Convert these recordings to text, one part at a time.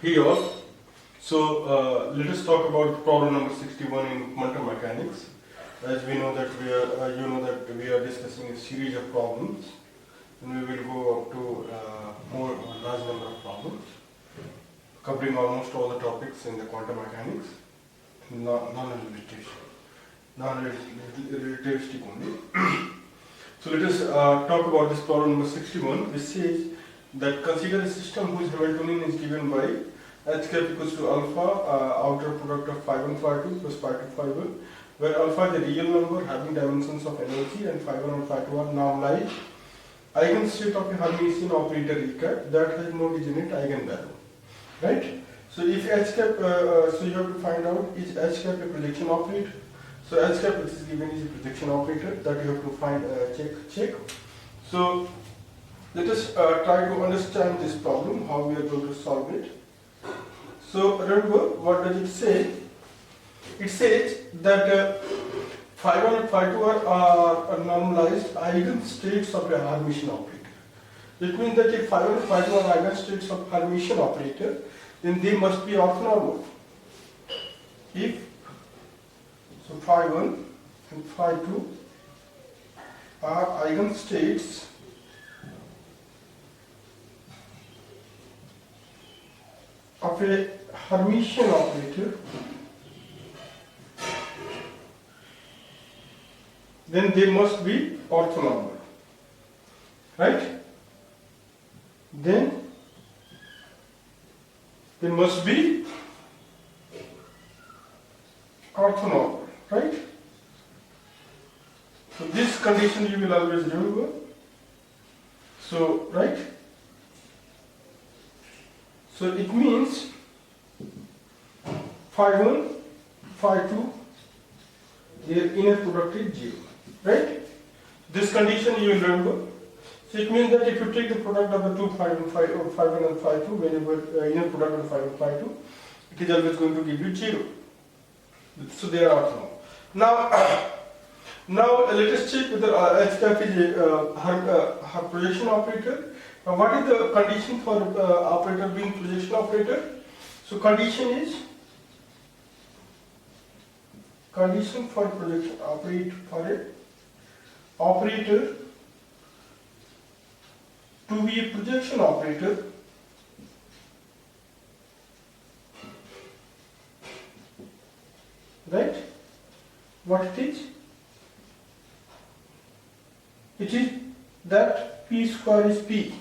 Hey all, so let us talk about problem number 61 in quantum mechanics. As we know that we are, you know that we are discussing a series of problems, and we will go up to more large number of problems, covering almost all the topics in the quantum mechanics, non-relativistic only. So let us talk about this problem number 61, which says that consider a system whose Hamiltonian is given by h cap equals to alpha, outer product of phi 1 phi 2 plus phi 2 phi 1, where alpha is a real number having dimensions of energy and phi 1 and phi 2 are normalized eigenstate of a Hermitian operator E cap that has no degenerate eigenvalue. Right? So if h cap, so you have to find out is h cap a projection operator. So h cap which is given is a projection operator that you have to find, check. So let us try to understand this problem, how we are going to solve it. So remember, what does it say? It says that phi 1 and phi 2 are normalized eigenstates of a Hermitian operator. It means that if phi 1 and phi 2 are eigenstates of Hermitian operator, then they must be orthonormal. If so, phi 1 and phi 2 are eigenstates of a Hermitian operator, then they must be orthonormal, right? Then they must be orthonormal, right? So this condition you will always remember. So, right? So it means phi 1, phi 2, their inner product is 0, right? This condition you will remember. So it means that if you take the product of the two phi 1 and phi 2, whenever inner product of phi 1 and phi 2, it is always going to give you 0. So they are orthonormal. Now let us check whether h cap is a projection operator. Now, what is the condition for operator being projection operator? So, condition for projection operator to be a projection operator, right? What it is? It is that P square is P.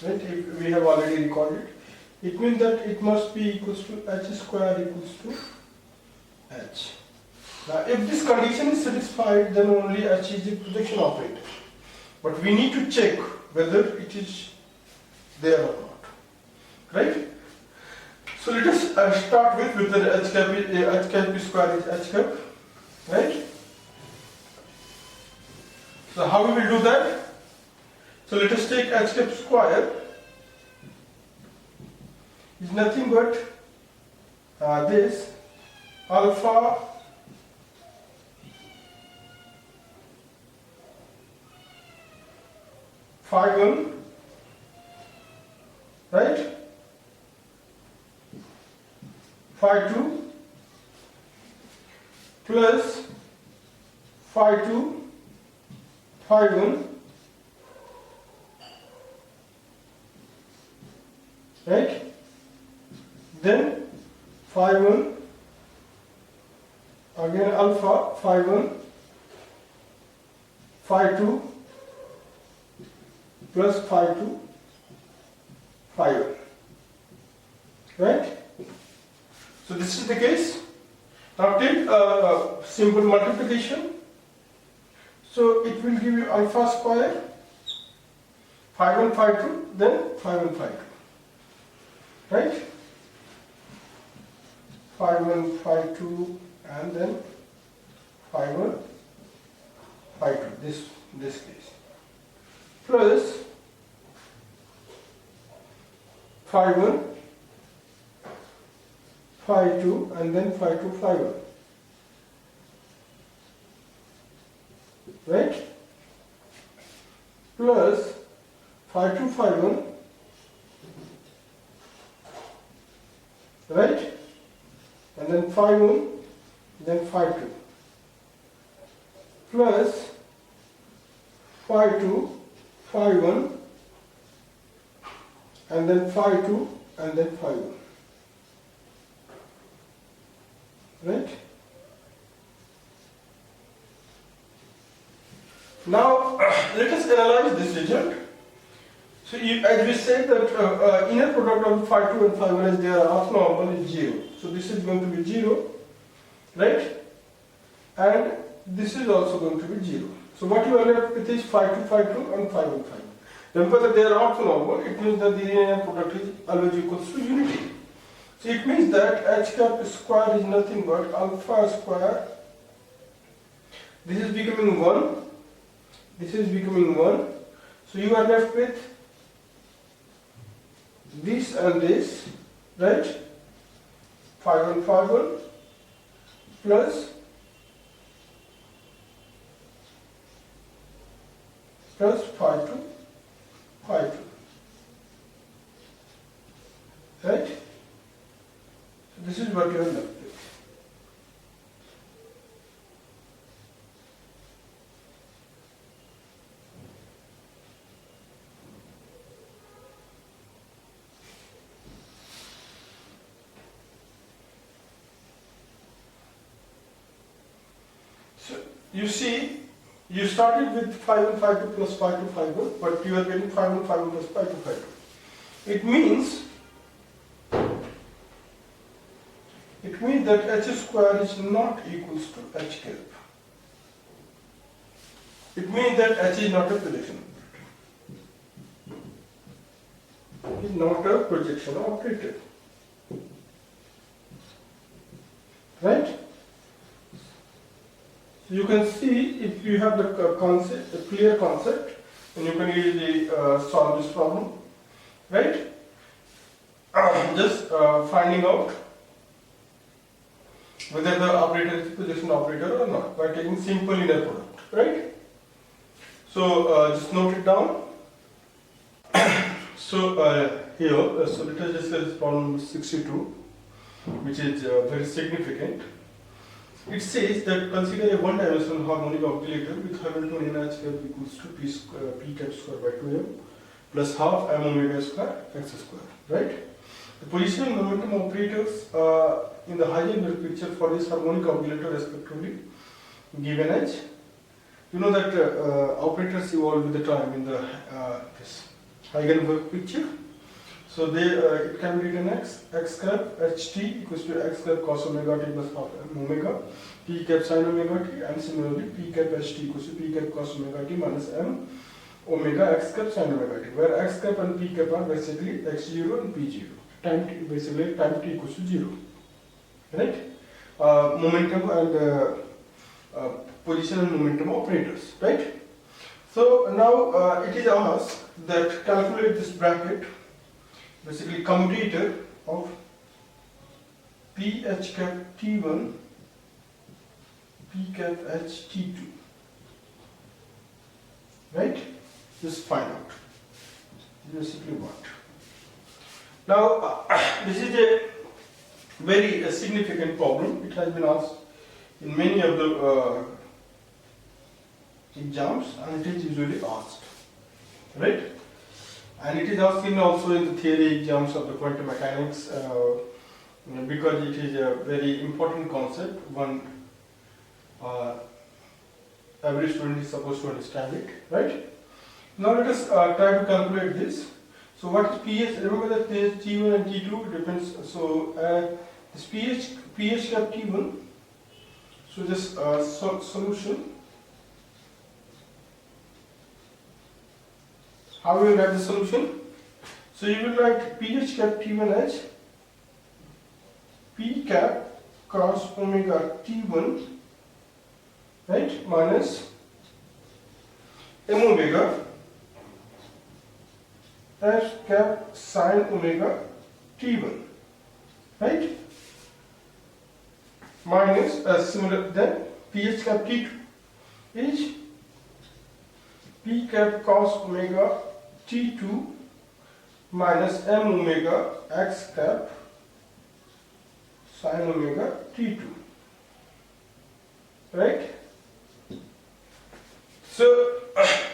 Right? If we have already recorded, it means that it must be equals to h square equals to h. Now, if this condition is satisfied, then only h is a projection operator. But we need to check whether it is there or not. Right? So let us start with whether h cap P square is h cap. Right? So how we will do that? So let us take h cap square is nothing but this alpha phi 1, right, phi 2 plus phi 2 phi 1, right? Then phi 1 again alpha phi 1 phi 2 plus phi 2 phi 1, right? So this is the case. Now take simple multiplication. So it will give you alpha square phi 1 phi 2, then phi 1 phi 2. Right? Phi 1, phi 2, and then phi 1, phi 2, this case. Plus phi 1, phi 2, and then phi 2, phi 1. Right? Plus phi 2 phi 1 right? And then phi 1, then phi 2, plus phi 2, phi 1, and then phi 2, and then phi 1, right? Now let us analyze this result. So as we said that inner product of phi 2 and phi 1 as they are orthonormal is 0. So this is going to be 0, right? And this is also going to be 0. So what you are left with is phi 2, phi 2 and phi 1, phi 1. Remember that they are orthonormal, it means that the inner product is always equals to unity. So it means that h cap square is nothing but alpha square. This is becoming 1. This is becoming 1. So you are left with this and this, right? Phi 1, phi 1 plus phi 2, phi 2, right? So this is what you are left with. So you see, you started with phi 1, phi 2 plus phi 2, phi 1, but you are getting phi 1, phi 1 plus phi 2, phi 2. It means that h square is not equals to h cap. It means that h is not a projection operator. It is not a projection operator. Right? So you can see if you have the concept, a clear concept, and you can easily solve this problem. Right? Just finding out whether the operator is a projection operator or not by taking simple inner product, right? So just note it down. So here, so let us discuss problem number 62, which is very significant. It says that consider a one-dimensional harmonic oscillator with Hamiltonian h cap equals to p cap square by 2m plus half m omega square x square, right? The position and momentum operators in the Heisenberg picture for this harmonic oscillator respectively given h. You know that operators evolve with the time in the this Heisenberg picture. So they it can be written x cap ht equals to x cap cos omega t plus half m omega p cap sin omega t, and similarly p cap ht equals to p cap cos omega t minus m omega x cap sin omega t, where x cap and p cap are basically x0 and p0. Time t, basically time t equals to 0, right? Momentum and position and momentum operators, right? So now it is asked that calculate this bracket, basically commutator of p h cap t1, p cap h t2, right? Just find out. Basically what? Now, this is a very significant problem. It has been asked in many of the exams, and it is usually asked, right? And it is asked also in the theory exams of the quantum mechanics because it is a very important concept. One every student is supposed to understand it, right? Now let us try to calculate this. So what is pH? Remember that pH T1 and T2 depends. So this pH cap T1. So this solution. How will you write the solution? So you will write pH cap T1 as P cap cos omega T1, right, minus m omega H cap sin omega T1, right, minus similar then pH cap T2 is P cap cos omega T2 minus m omega x cap sine omega t2, right? So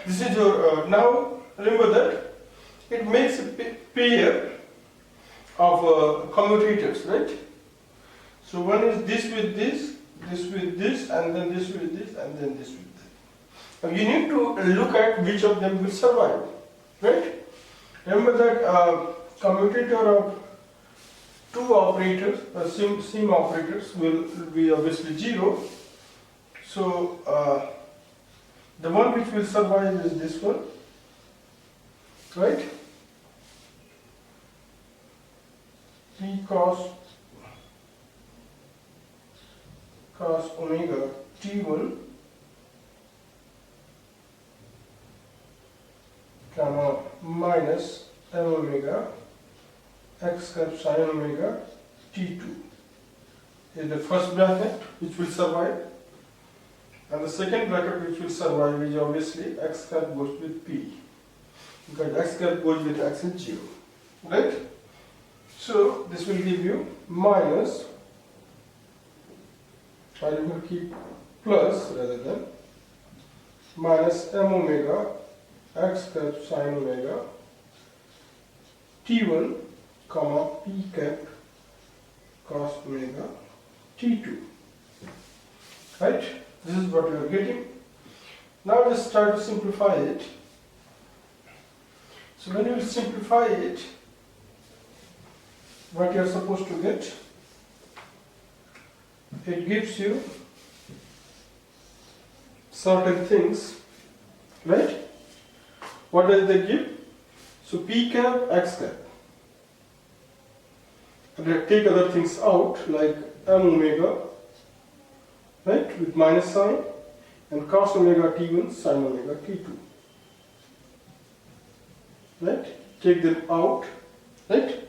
this is your now remember that it makes a pair of commutators, right? So one is this with this with this, and then this with this, and then this with this. Now you need to look at which of them will survive, right? Remember that commutator of two operators, sim operators, will be obviously 0. So the one which will survive is this one, right? P cos omega t1 comma minus m omega x cap sine omega t2 is the first bracket which will survive, and the second bracket which will survive is obviously x cap goes with p, because x cap goes with x is 0, right? So this will give you minus, I will keep plus rather than, minus m omega x cap sine omega t1 comma p cap cos omega t2, right? This is what you are getting. Now let's try to simplify it. So when you simplify it, what you are supposed to get, it gives you certain things, right? What does they give? So p cap x cap. And take other things out like m omega, right, with minus sign, and cos omega t1 sin omega t2, right? Take them out, right?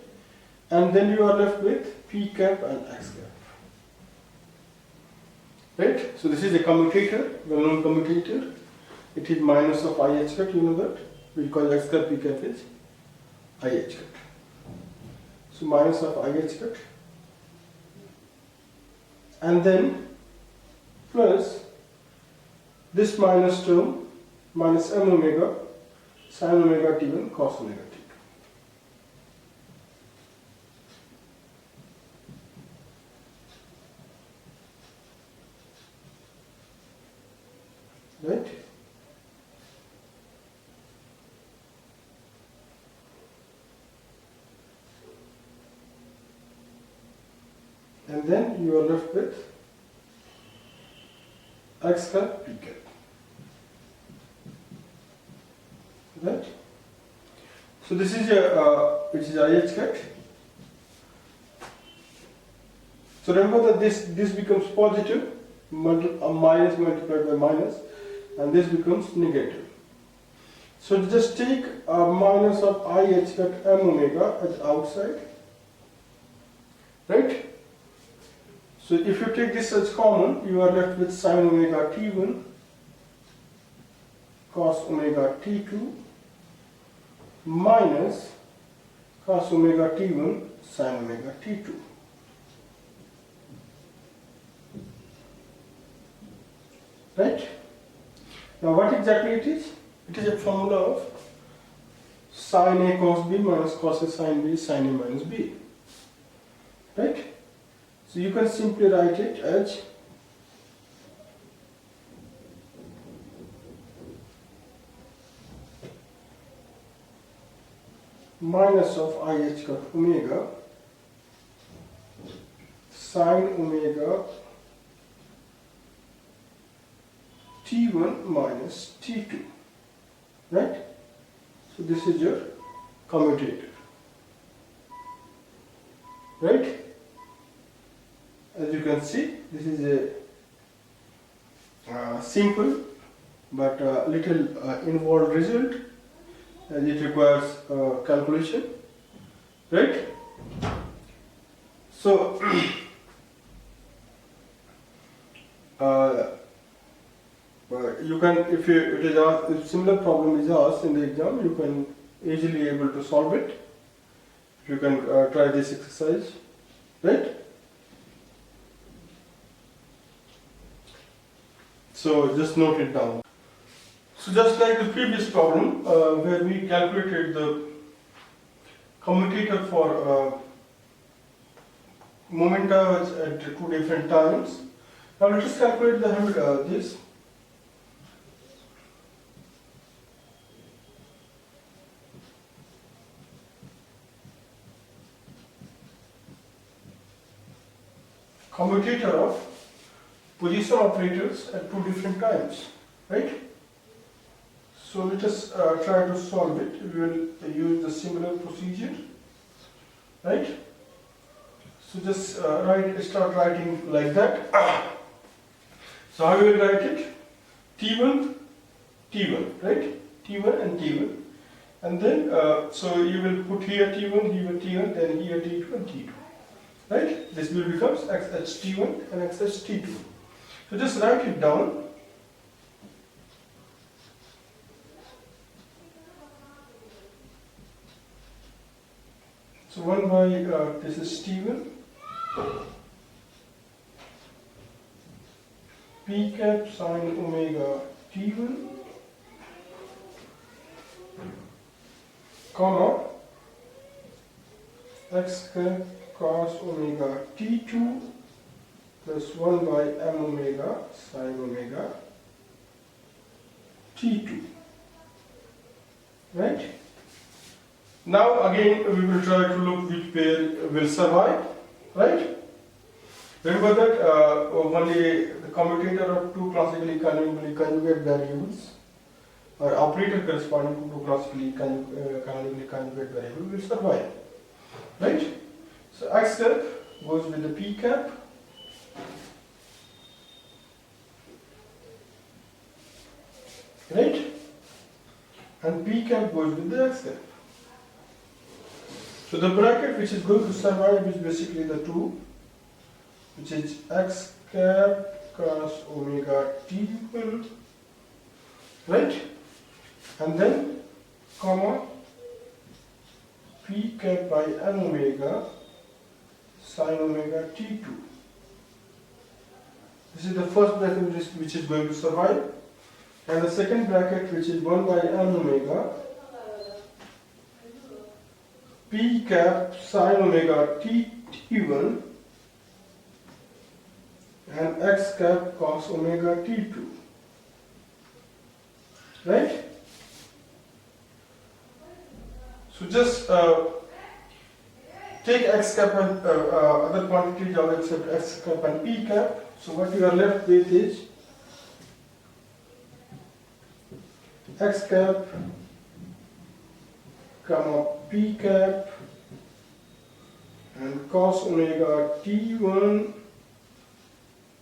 And then you are left with p cap and x cap, right? So this is a commutator, well-known commutator. It is minus of I h hat, you know that. We call x cap p cap is I h hat. So minus of I h hat, and then plus this minus term minus m omega sin omega t1 cos omega t2. Right? And then you are left with x cap p cap. Right? So this is which is I h hat. So remember that this becomes positive, minus multiplied by minus, and this becomes negative. So just take a minus of I h hat m omega at the outside, right? So if you take this as common, you are left with sin omega t1 cos omega t2 minus cos omega t1 sin omega t2. Right? Now what exactly it is? It is a formula of sin a cos b minus cos a sin b sin a minus b. Right? So you can simply write it as minus of I h hat omega sin omega t1 minus t2, right? So this is your commutator, right? As you can see, this is a simple but little involved result, as it requires calculation, right? So you can, if similar problem is asked in the exam, you can easily able to solve it. You can try this exercise, right? So just note it down. So just like the previous problem where we calculated the commutator for momenta at two different times. Now let us calculate this. Commutator of position operators at two different times, right? So let us try to solve it. We will use the similar procedure, right? So just start writing like that. So how we will write it? T1, T1, right? T1 and T1. And then, so you will put here T1, here T1, then here T2 and T2. Right? This will become XH1 and XH2. So just write it down. So 1 by this is T1, P cap sine omega T1, comma X cap cos omega T2 plus 1 by m omega sine omega T2. Right? Now again we will try to look which pair will survive. Right? Remember that only the commutator of two classically canonically conjugate variables or operator corresponding to two classically canonically conjugate variables will survive. Right? So X cap goes with the P cap, right? And P cap goes with the X cap. So the bracket which is going to survive is basically the two, which is X cap cos omega T1, right? And then comma P cap by m omega sine omega T2. This is the first bracket which is going to survive. And the second bracket which is 1 by m omega P cap sine omega T1 and X cap cos omega T2. Right? So just take X cap and other quantities all except X cap and P cap. So what you are left with is X cap comma P cap and cos omega T1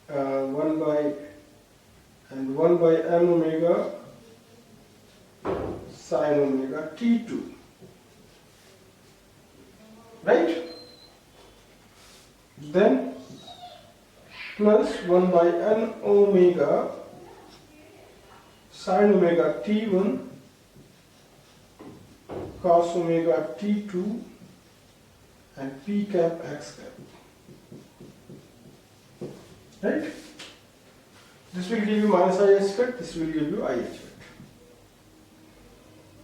1 by m omega sine omega T2. Right? Then plus 1 by n omega sine omega T1 cos omega T2 and P cap X cap. Right? This will give you minus IISC, this will give you IISC.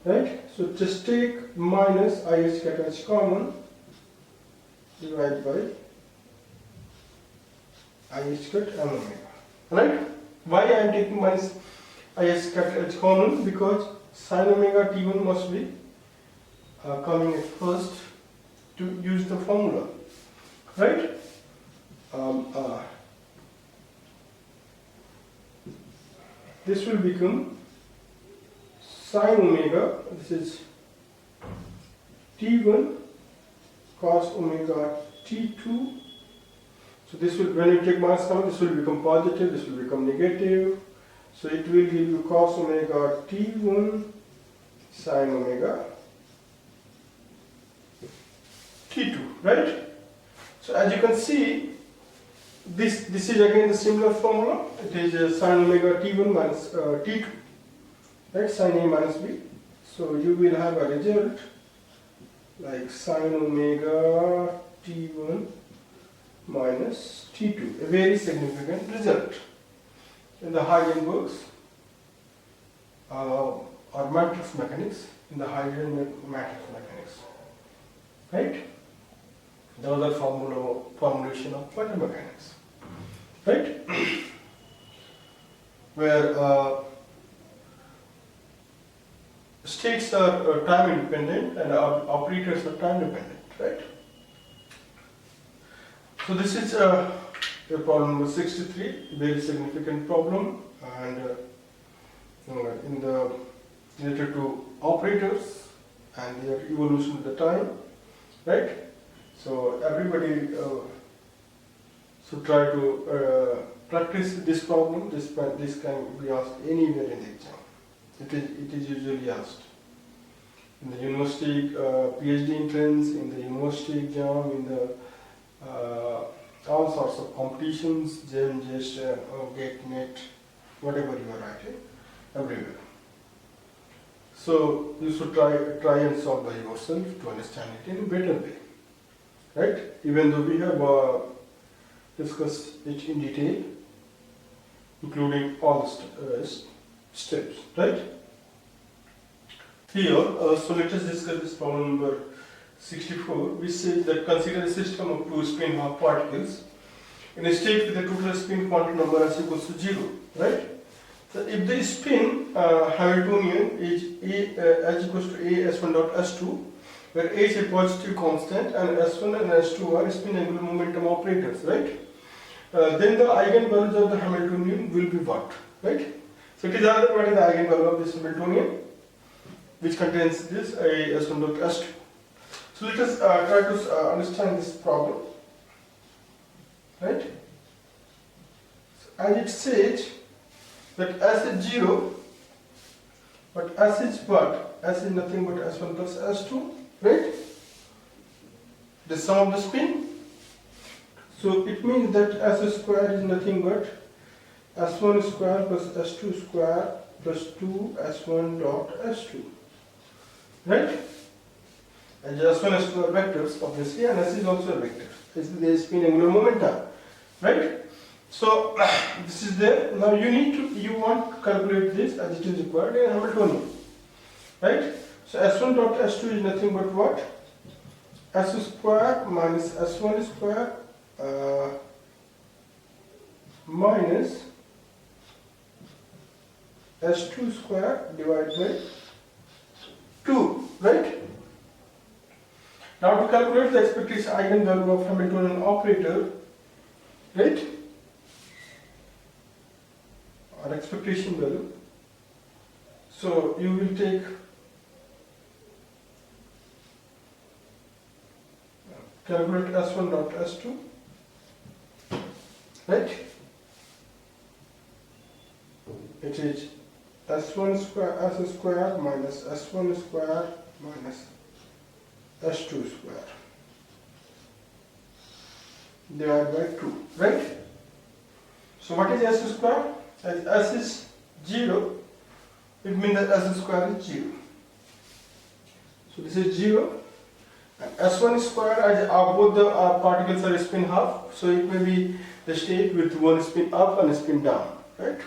Right? So just take minus IISC as common, divide by IISC m omega. Right? Why I am taking minus IISC as common? Because sine omega T1 must be coming at first to use the formula. Right? This will become sine omega, this is T1 cos omega T2. So this will, when you take minus common, this will become positive, this will become negative. So it will give you cos omega T1 sine omega T2, right? So as you can see, this is again the similar formula. It is sine omega T1 minus T2, right? Sine A minus B. So you will have a result like sine omega T1 minus T2, a very significant result, in the Heisenberg's or matrix mechanics, in the Heisenberg matrix mechanics, right? The other formulation of quantum mechanics, right? Where states are time independent and operators are time dependent, right? So this is the problem number 63, very significant problem, and in the related to operators and their evolution with the time, right? So everybody should try to practice this problem. This can be asked anywhere in the exam. It is usually asked in the university PhD entrance, in the university exam, in the all sorts of competitions, JEM, JEST, GATE, NET, whatever you are writing, everywhere. So you should try and solve by yourself to understand it in a better way, right? Even though we have discussed it in detail, including all the steps, right? Here, so let us discuss this problem number 64, which says that consider a system of two spin half particles in a state with a total spin quantum number s equals to 0, right? So if the spin Hamiltonian is h equals to a s1 dot s2, where a is a positive constant and s1 and s2 are spin angular momentum operators, right? Then the eigenvalues of the Hamiltonian will be what, right? So it is either what is the eigenvalue of this Hamiltonian, which contains this a s1 dot s2. So let us try to understand this problem, right? So as it says that s is 0, but s is what? S is nothing but s1 plus s2, right? The sum of the spin. So it means that s square is nothing but s1 square plus s2 square plus 2 s1 dot s2, right? And s1 and s2 are vectors, obviously, and s is also a vector. This is the spin angular momentum, right? So this is there. Now you want to calculate this as it is required in Hamiltonian, right? So s1 dot s2 is nothing but what? S square minus s1 square minus s2 square divided by 2, right? Now to calculate the expected eigenvalue of Hamiltonian operator, right? Or expectation value. So you will take calculate s1 dot s2, right? It is s1 square s square minus s1 square minus s2 square divided by 2, right? So what is s square? As s is 0, it means that s square is 0. So this is 0, and s1 square, as both the particles are spin half, so it may be the state with one spin up and a spin down, right?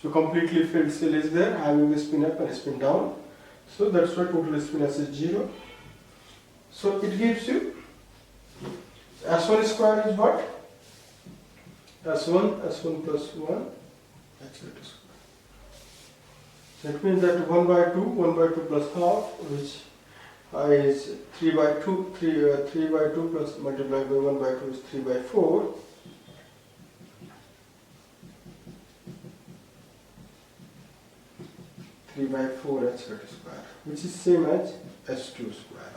So completely filled cell is there, having a spin up and a spin down. So that's why total spin s is 0. So it gives you s1 square is what? S1 plus 1, that's it. So it means that 1 by 2 plus half, which is 3 by 2, 3 by 2 plus multiplied by 1 by 2 is 3 by 4. By 4 h square, which is same as s2 square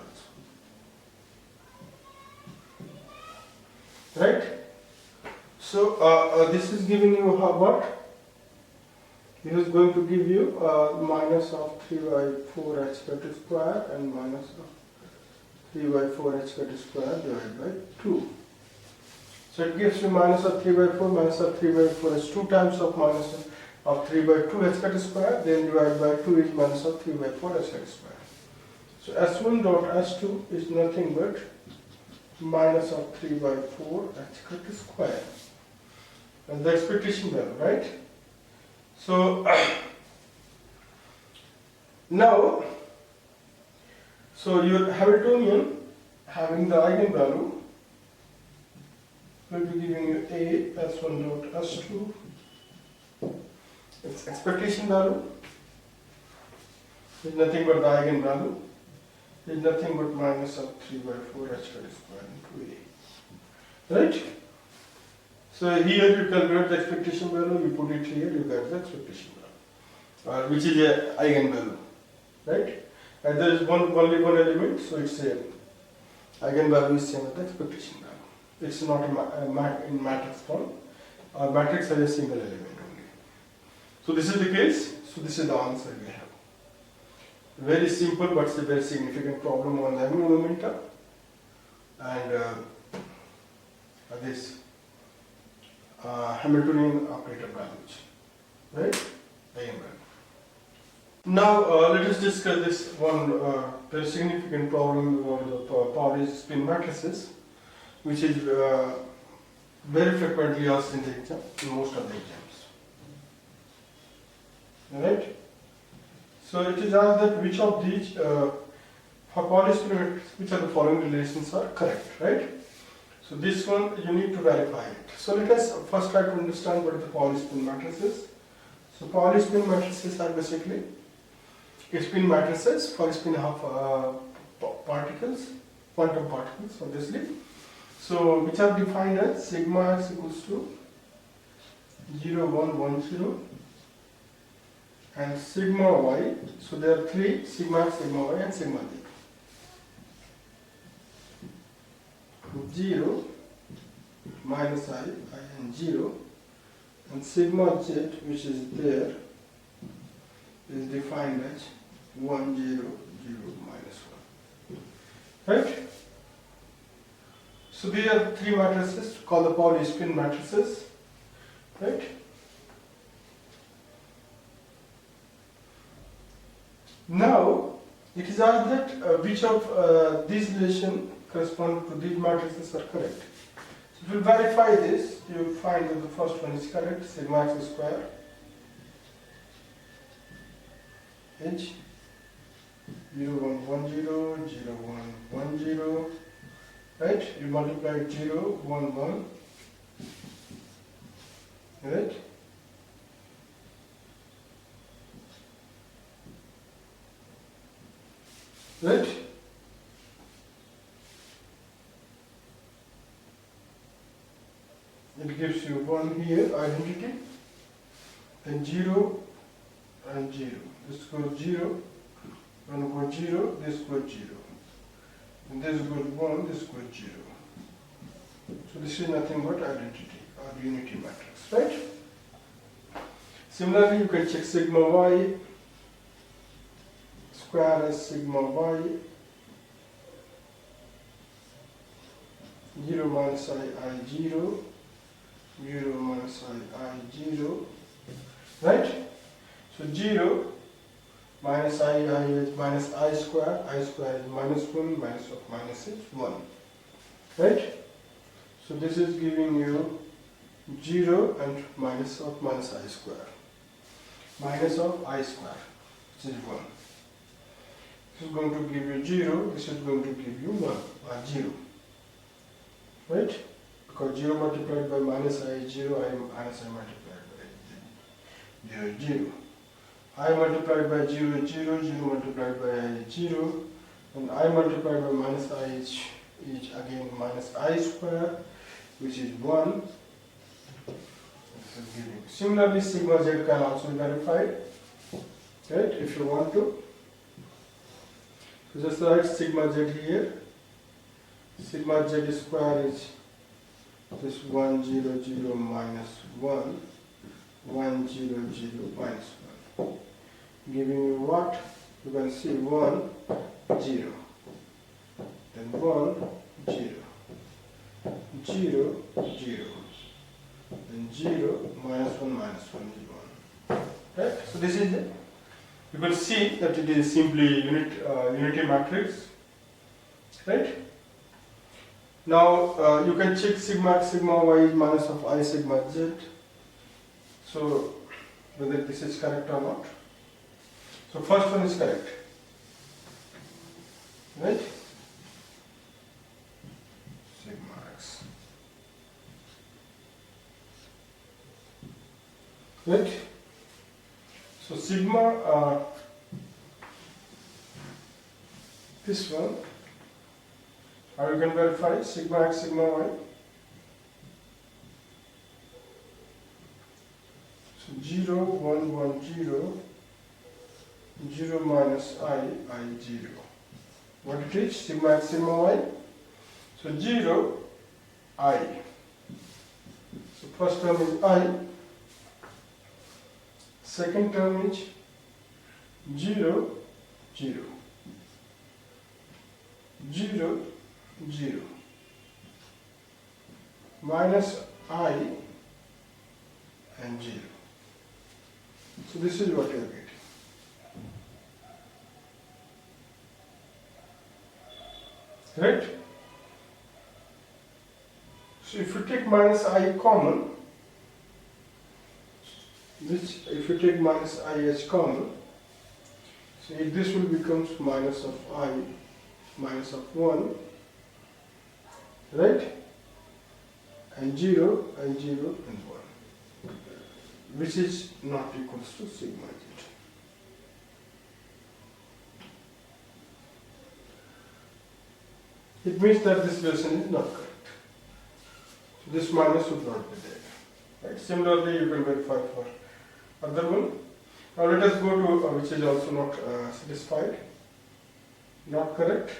also, right? So this is giving you what? This is going to give you minus of 3 by 4 h square and minus of 3 by 4 h square divided by 2. So it gives you minus of 3 by 4 minus of 3 by 4 is 2 times of minus of 3 by 2 h square, then divided by 2 is minus of 3 by 4 h square. So s1 dot s2 is nothing but minus of 3 by 4 h square. as the expectation value, right? So now, so your Hamiltonian having the eigenvalue will be giving you A S1 dot S2, its expectation value is nothing but the eigenvalue, is nothing but minus of 3 by 4 h square into A. Right? So here you calculate the expectation value, you put it here, you get the expectation value, which is a eigenvalue. Right? And there is only one element, so it's a eigenvalue is same as the expectation value. It's not in matrix form. Our matrix has a single element only. So this is the case. So this is the answer we have. Very simple, but it's a very significant problem on the angular momentum. And this Hamiltonian operator values, right? Eigenvalue. Now let us discuss this one very significant problem about the Pauli spin matrices, which is very frequently asked in the exam, in most of the exams. Alright? So it is asked that which of these, for Pauli spin matrices, which of the following relations are correct, right? So this one you need to verify it. So let us first try to understand what the Pauli spin matrices. So Pauli spin matrices are basically spin matrices for spin half particles, quantum particles, obviously. So which are defined as sigma x equals to 0, 1, 1, 0 and sigma y. So there are three: sigma x, sigma y and sigma z. 0, minus I and 0, and sigma z, which is there, is defined as 1, 0, 0, minus 1. Right? So these are three matrices called the Pauli spin matrices. Right? Now, it is asked that which of these relations correspond to these matrices are correct. So if you verify this, you will find that the first one is correct, sigma x square h 0, 1, 1, 0, 0, 1, 1, 0, right? You multiply 0, 1, 1, right? Right? It gives you 1 here, identity, then 0 and 0. This goes 0, 1 goes 0, this goes 0. And this goes 1, this goes 0. So this is nothing but identity or unity matrix, right? Similarly, you can check sigma y square as sigma y 0 minus I 0, 0 minus I 0, right? So 0 minus I is minus I square is minus 1, minus of minus is 1, right? So this is giving you 0 and minus of minus I square, minus of I square, which is 1. This is going to give you 0, this is going to give you 1, or 0, right? Because 0 multiplied by minus I is 0, minus I multiplied by 0 is 0. I multiplied by 0 is 0, 0 multiplied by I is 0, and I multiplied by minus I is again minus I square, which is 1. This is giving. Similarly, sigma z can also be verified, right, if you want to. So just write sigma z here. Sigma z square is this 1, 0, 0, minus 1, 1, 0, 0, minus 1. Giving you what? You can see 1, 0. Then 1, 0. 0, 0. Then 0, minus 1, minus 1 is 1. Right? So this is it. You can see that it is simply unity matrix. Right? Now you can check sigma x sigma y is minus of I sigma z. So whether this is correct or not. So first one is correct, right? Sigma x, right? So sigma, this one, how you can verify sigma x sigma y? So 0 1 1 0 0 minus I 0. What it is? Sigma x sigma y. So 0 I. So first term is I. Second term is 0 0 0 0 minus I and 0. So this is what you are getting. Right? So if you take minus I common, this if you take minus I as common, so this will become minus of I minus of 1, right? And 0 and 0 and 1, which is not equals to sigma z. It means that this version is not correct. So this minus would not be there. Right? Similarly, you can verify for other one. Now let us go to which is also not satisfied, not correct,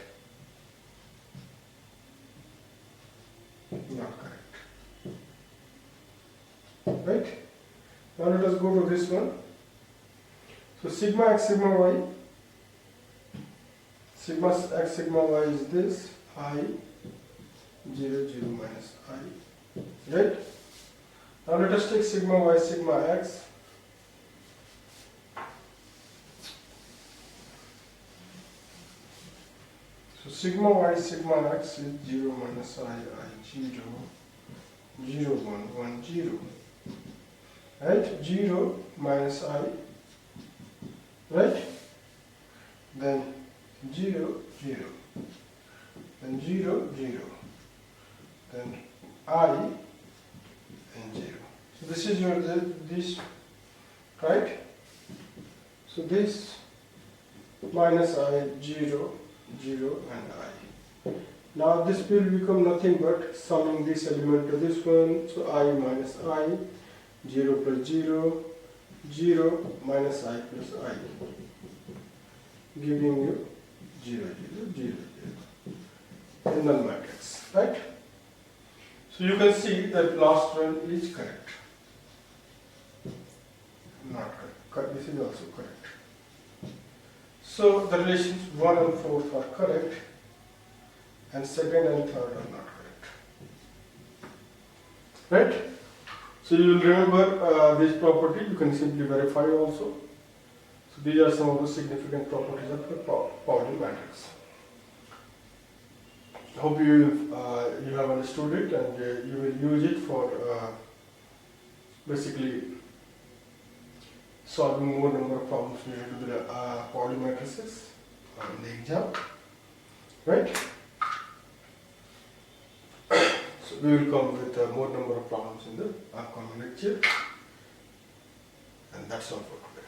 not correct. Right? Now let us go to this one. So sigma x sigma y. Sigma x sigma y is this I 0 0 minus I. Right? Now let us take sigma y sigma x. So sigma y sigma x is 0 minus I 0 0 1 1 0. Right? 0 minus I. Right? Then 0 0. Then 0 0. Then I and 0. So this is your this, right? So this minus I 0 0 and I. Now this will become nothing but summing this element to this one. So I minus I, 0 plus 0, 0 minus I plus I, giving you 0 0 0 0 in null matrix, right? So you can see that last one is correct. Not correct. This is also correct. So the relations 1 and 4 are correct, and second and third are not correct. Right? So you will remember this property. You can simply verify also. So these are some of the significant properties of the Pauli matrix. Hope you have understood it, and you will use it for basically solving more number of problems related to the Pauli matrices in the exam, right? So we will come with more number of problems in the upcoming lecture, and that's all for today.